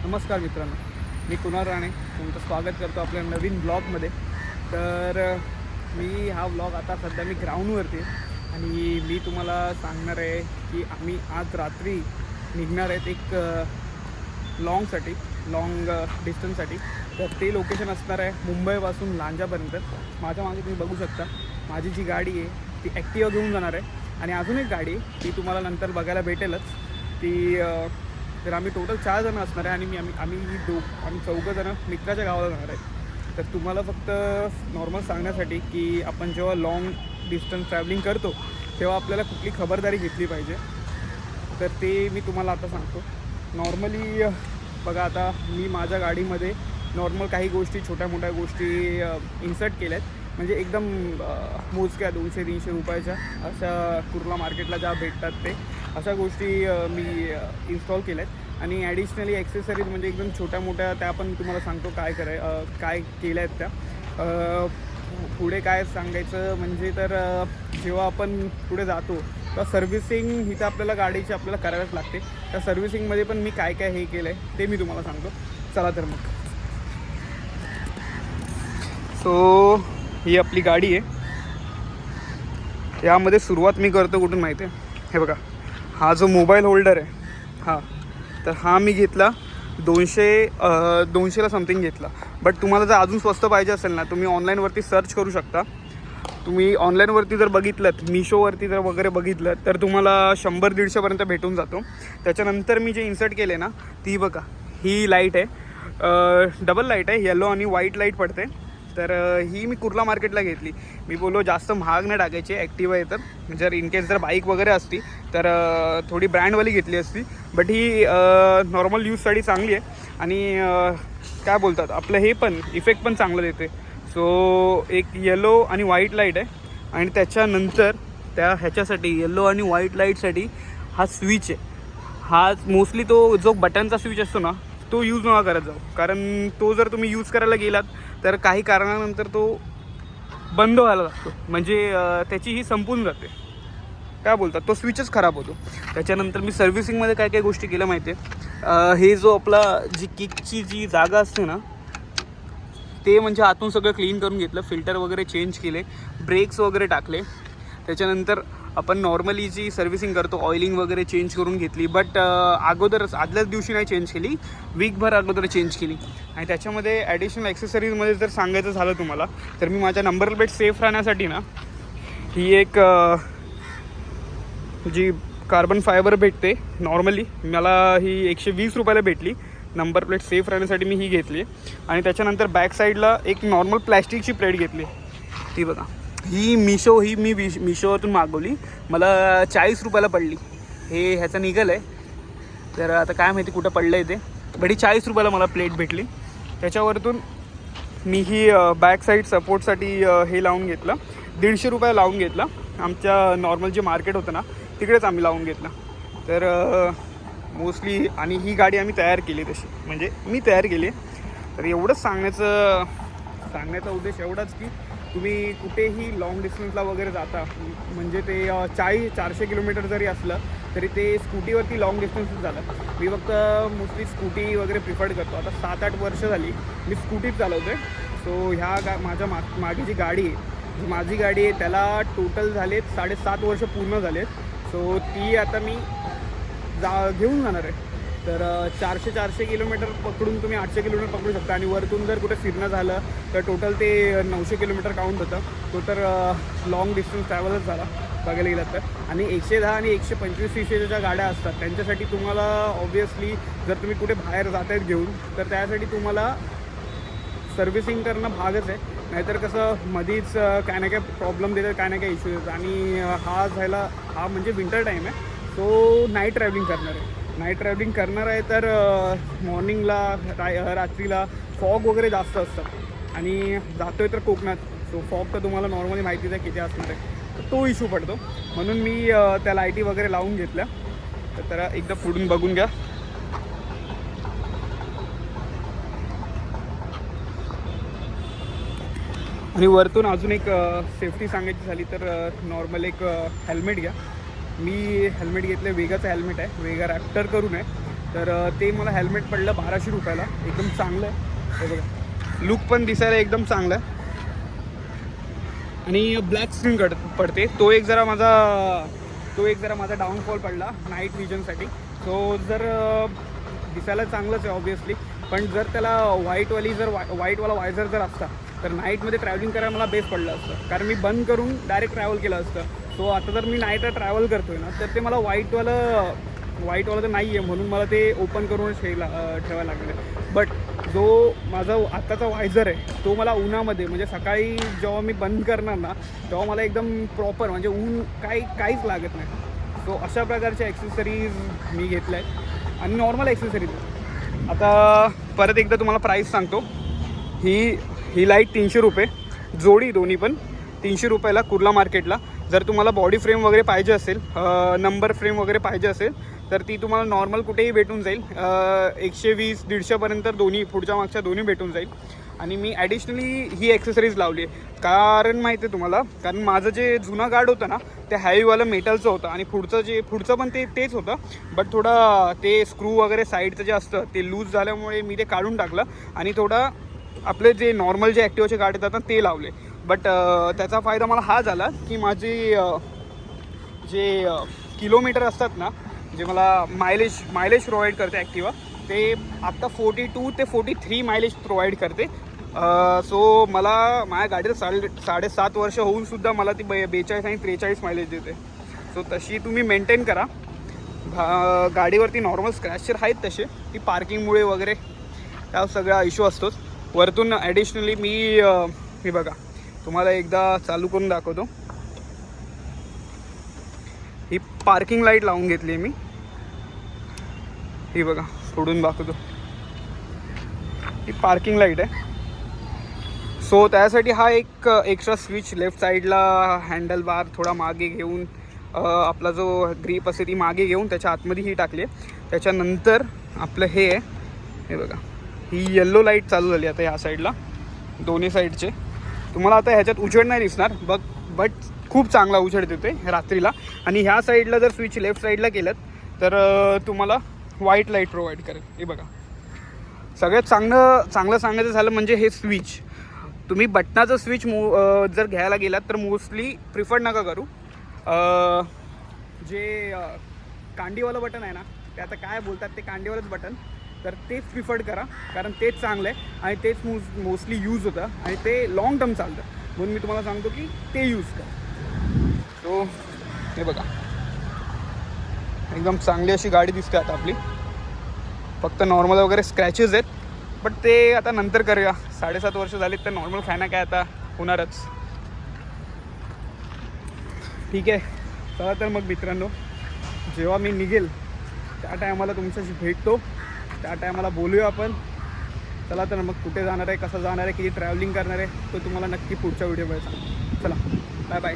नमस्कार मित्रांनो, मी कुणाल राणे तुमचं स्वागत करतो आपल्या नवीन ब्लॉगमध्ये. तर मी हा ब्लॉग आता सध्या मी ग्राउंडवरती आहे आणि मी तुम्हाला सांगणार आहे की आम्ही आज रात्री निघणार आहेत एक लॉंग डिस्टन्ससाठी. तर ते लोकेशन असणार आहे मुंबईपासून लांजापर्यंत. माझ्या मागे तुम्ही बघू शकता माझी जी गाडी आहे ती ॲक्टिवा घेऊन जाणार आहे आणि अजून एक गाडी ती तुम्हाला नंतर बघायला भेटेलच. ती तर आम्ही टोटल 4 जण असणार आहे आणि आम्ही 4 जण मित्राच्या गावाला जाणार आहे. तर तुम्हाला फक्त नॉर्मल सांगण्यासाठी की आपण जेव्हा लाँग डिस्टन्स ट्रॅव्हलिंग करतो तेव्हा आपल्याला कुठली खबरदारी घेतली पाहिजे तर ते मी तुम्हाला आता सांगतो. नॉर्मली बघा, आता मी माझ्या गाडीमध्ये नॉर्मल काही गोष्टी छोट्या मोठ्या गोष्टी इन्सर्ट केल्या आहेत. म्हणजे एकदम मोजक्या 200-300 रुपयाच्या अशा कुर्ला मार्केटला ज्या भेटतात ते अशा गोष्टी मी इन्स्टॉल केल्या आहेत. आणि ॲडिशनली ॲक्सेसरीज म्हणजे एकदम छोट्या मोठ्या त्या पण तुम्हाला सांगतो काय केल्या आहेत त्या. पुढे काय सांगायचं म्हणजे तर जेव्हा आपण पुढे जातो तर सर्व्हिसिंग ही तर आपल्याला गाडीची आपल्याला करायलाच लागते. त्या सर्व्हिसिंगमध्ये पण मी काय हे केलं आहे ते मी तुम्हाला सांगतो. चला तर मग. सो ही आपली गाडी आहे. यामध्ये सुरुवात मी करतो कुठून माहिती आहे, हे बघा, हा जो मोबाईल होल्डर आहे तर हा मी घेतला 200ला समथिंग घेतला. बट तुम्हाला जर अजून स्वस्त पाहिजे असेल ना तुम्ही ऑनलाईनवरती सर्च करू शकता. तुम्ही ऑनलाईनवरती जर बघितलं, मिशोवरती जर वगैरे बघितलं तर तुम्हाला 100-150पर्यंत भेटून जातो. त्याच्यानंतर मी जे इन्सर्ट केले ना ती बघा, ही लाईट आहे, डबल लाईट आहे, येलो आणि व्हाईट लाईट पडते. तर ही मी कुर्ला मार्केटला घेतली. मी बोललो जास्त महाग नाही टाकायची, ॲक्टिवा येतात जर इनकेस जर बाईक वगैरे असती तर थोडी ब्रँडवाली घेतली असती. बट ही नॉर्मल यूजसाठी चांगली आहे आणि काय बोलतात आपलं हे पण इफेक्ट पण चांगलं देते. सो एक येलो आणि व्हाईट लाईट आहे आणि त्याच्यानंतर ह्याच्यासाठी येलो आणि व्हाईट लाईटसाठी हा स्विच आहे. हा मोस्टली तो जो बटनचा स्विच असतो ना तो यूज नका करत जाऊ, कारण तो जर तुम्ही यूज करायला गेलात तर काही कारणानंतर तो बंद व्हायला लागतो. म्हणजे त्याची ही संपून जाते, काय बोलतात तो स्विचच खराब होतो. त्याच्यानंतर मी सर्व्हिसिंगमध्ये काय काय गोष्टी केल्या माहिती आहे. हे जो आपला जी किकची जी जागा असते ना ते म्हणजे आतून सगळं क्लीन करून घेतलं, फिल्टर वगैरे चेंज केले, ब्रेक्स वगैरे टाकले. त्याच्यानंतर आपण नॉर्मली जी सर्व्हिसिंग करतो ऑइलिंग वगैरे चेंज करून घेतली. बट अगोदरच आदल्याच दिवशी नाही चेंज केली, वीकभर अगोदर चेंज केली. आणि त्याच्यामध्ये ॲडिशनल ॲक्सेसरीजमध्ये जर सांगायचं झालं तुम्हाला तर मी माझ्या नंबर प्लेट सेफ राहण्यासाठी ना ही एक जी कार्बन फायबर भेटते नॉर्मली, मला ही 120 रुपयाला भेटली. नंबर प्लेट सेफ राहण्यासाठी मी ही घेतली. आणि त्याच्यानंतर बॅक साईडला एक नॉर्मल प्लॅस्टिकची प्लेट घेतली. ती बघा, ही मी मिशोवरून मागवली, मला 40 रुपयाला पडली. ह्याचं निघालं आहे तर आता काय माहिती कुठं पडलं आहे ते, बट ही 40 रुपयाला मला प्लेट भेटली. त्याच्यावरतून मी ही बॅक साईड सपोर्टसाठी हे लावून घेतलं, 150 रुपये लावून घेतला. आमच्या नॉर्मल जे मार्केट होतं ना तिकडेच आम्ही लावून घेतलं. तर मोस्टली आणि ही गाडी आम्ही तयार केली तशी, म्हणजे मी तयार केली. तर एवढंच सांगण्याचा उद्देश एवढाच की तुम्ही कुठेही लाँग डिस्टन्सला वगैरे जाता, म्हणजे ते 400 किलोमीटर जरी असलं तरी ते स्कूटीवरती लाँग डिस्टन्सच झालं. मी फक्त मोस्टली स्कूटी वगैरे प्रिफर्ड करतो. आता 7-8 वर्ष झाली मी स्कूटीच चालवतो आहे. सो माझ्या मागे जी गाडी आहे, माझी गाडी आहे त्याला टोटल झालेत 7.5 वर्ष पूर्ण झालेत. सो ती आता मी घेऊन जाणार आहे. तर 400 किलोमीटर पकडून तुम्ही 800 किलोमीटर पकडू शकता. आणि वरतून जर कुठे फिरणं झालं तर टोटल ते 900 किलोमीटर काउंट होतं. तो तर लाँग डिस्टन्स ट्रॅव्हलच झाला बघायला गेलं तर. आणि 110 आणि 125 cc ज्या गाड्या असतात त्यांच्यासाठी तुम्हाला ऑब्व्हियसली जर तुम्ही कुठे बाहेर जात आहेत घेऊन तर त्यासाठी तुम्हाला सर्व्हिसिंग करणं भागच आहे. नाहीतर कसं मधीच काय ना काय प्रॉब्लेम देतात, काय ना काय इश्यू येतात. आणि हा म्हणजे विंटर टाईम आहे. तो नाईट ट्रॅव्हलिंग करणार आहे तर मॉर्निंगला रात्रीला फॉग वगैरे जास्त असतात आणि जातो आहे तर कोकणात. सो फॉग तर तुम्हाला नॉर्मली माहितीच आहे किती असणार आहे, तर तो इश्यू पडतो. म्हणून मी त्या लाईटी वगैरे लावून घेतल्या. तर त्याला एकदा पुढून बघून घ्या. आणि वरतून अजून एक सेफ्टी सांगायची झाली तर नॉर्मल एक हेल्मेट घ्या. मी हेल्मेट घेतलं, वेगाचं हेल्मेट आहे, वेगा रॅप्टर करून आहे. तर ते मला हेल्मेट पडलं 1200 रुपयाला. एकदम चांगलं आहे, हे बघा. लुक पण दिसायला एकदम चांगलं आहे आणि ब्लॅक स्क्रीन पडते. तो एक जरा माझा डाऊनफॉल पडला नाईट विजनसाठी. सो जर दिसायला चांगलंच आहे ऑब्वियसली, पण जर त्याला व्हाईटवाला वायझर जर असता तर नाईटमध्ये ट्रॅव्हलिंग करायला मला बेस्ट पडलं असतं, कारण मी बंद करून डायरेक्ट ट्रॅव्हल केलं असतं. सो आता जर मी नाईटला ट्रॅव्हल करतो आहे ना, तर ते मला व्हाईटवालं तर नाही आहे, म्हणून मला ते ओपन करूनच ठेवायला लागलं. बट जो माझा आत्ताचा वायझर आहे तो मला उन्हामध्ये म्हणजे सकाळी जेव्हा मी बंद करणार ना तेव्हा मला एकदम प्रॉपर म्हणजे ऊन काहीच लागत नाही. सो अशा प्रकारच्या ॲक्सेसरीज मी घेतल्या आहेत आणि नॉर्मल ॲक्सेसरीज. आता परत एकदा तुम्हाला प्राईस सांगतो. ही लाईट 300 रुपये जोडी, दोन्ही पण 300 रुपयाला कुर्ला मार्केटला. जर तुम्हाला बॉडी फ्रेम वगैरे पाहिजे असेल, नंबर फ्रेम वगैरे पाहिजे असेल तर ती तुम्हाला नॉर्मल कुठेही भेटून जाईल. 120-150पर्यंत दोन्ही पुढच्या मागच्या दोन्ही भेटून जाईल. आणि मी ॲडिशनली ही ॲक्सेसरीज लावली आहे, कारण माहिती आहे तुम्हाला, कारण माझं जे जुनं गार्ड होतं ना ते हॅवीवालं मेटलचं होतं आणि पुढचं पण तेच होतं. बट थोडं ते स्क्रू वगैरे साईडचं जे असतं ते लूज झाल्यामुळे मी ते काढून टाकलं आणि थोडं आपले जे नॉर्मल जे ॲक्टिवाचे गार्ड येतात ना ते लावले. बट त्याचा फायदा मला हा झाला की माझे जे किलोमीटर असतात ना, जे मला मायलेज प्रोव्हाइड करते ॲक्टिवा, ते आत्ता 42 ते 43 मायलेज प्रोव्हाइड करते. सो मला माझ्या गाडीला 7.5 वर्ष होऊनसुद्धा मला ती 42 आणि 43 मायलेज देते. सो तशी तुम्ही मेंटेन करा. गाडीवरती नॉर्मल स्क्रॅचर आहेत तसे, ती पार्किंगमुळे वगैरे त्या सगळा इश्यू असतोच. वरतून ॲडिशनली मी बघा तुम्हाला एकदा चालू करून दाखवतो. ही पार्किंग लाईट लावून घेतली आहे मी, ही बघा सोडून दाखवतो. ही पार्किंग लाईट आहे. सो त्यासाठी हा एक एक्स्ट्रा स्विच लेफ्ट साईडला हँडल बार थोडा मागे घेऊन आपला जो ग्रीप असते ती मागे घेऊन त्याच्या आतमध्ये ही टाकली आहे. त्याच्यानंतर आपलं हे आहे, हे बघा ही येल्लो लाईट चालू झाली आता ह्या साईडला, दोन्ही साईडचे. तुम्हाला आता ह्याच्यात उजेड नाही दिसणार बट खूप चांगला उजेड देते रात्रीला. आणि ह्या साईडला जर स्विच लेफ्ट साईडला केलं तर तुम्हाला व्हाईट लाईट प्रोव्हाइड करेल. हे बघा सगळ्यात चांगलं सांगायचं झालं म्हणजे हे स्विच. तुम्ही बटनाचं स्विच जर घ्यायला गेलात तर मोस्टली प्रिफर नका करू. जे कांडीवालं बटन आहे ना, ते आता काय बोलतात ते कांडीवालंच बटन, तर तेच प्रिफर्ड करा, कारण तेच चांगलं आहे आणि तेच मोस्टली यूज होतं आणि ते लाँग टर्म चालतं. म्हणून मी तुम्हाला सांगतो की ते यूज करा. सो हे बघा एकदम चांगली अशी गाडी दिसते आता आपली. फक्त नॉर्मल वगैरे स्क्रॅचेस आहेत, बट ते आता नंतर करूया. 7.5 वर्ष झालीत तर नॉर्मल खाणं काय आता होणारच. ठीक आहे, चला तर मग मित्रांनो, जेव्हा मी निघेल त्या टायमाला तुमच्याशी भेटतो, त्या टायमाला बोलूया आपण. चला तर मग कुठे जाणार आहे, कसं जाणार आहे, किती ट्रॅव्हलिंग करणार आहे तो तुम्हाला नक्की पुढच्या व्हिडिओमध्ये सांगतो. चला बाय बाय.